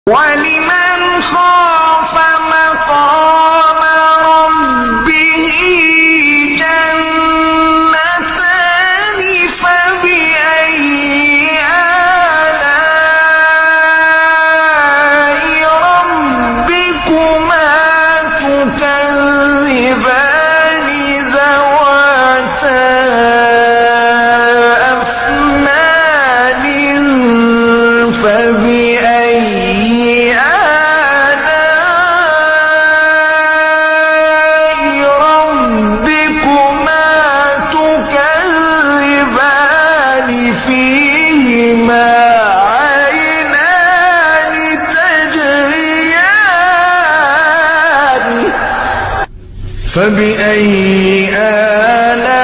وَلِمَنْ خَافَ مَقَامَ رَبِّهِ جَنَّتَانِ فَبِأَيِّ آلَاءِ رَبِّكُمَا تُكَذِّبَانِ ذَوَاتَا أَفْنَانٍ فَبِأَيِّ آلَاءِ رَبِّكُمَا تُكَذِّبَانِ فِيهِمَا عَيْنَانِ تَجْرِيَانِ فَبِأَيِّ آلَاءِ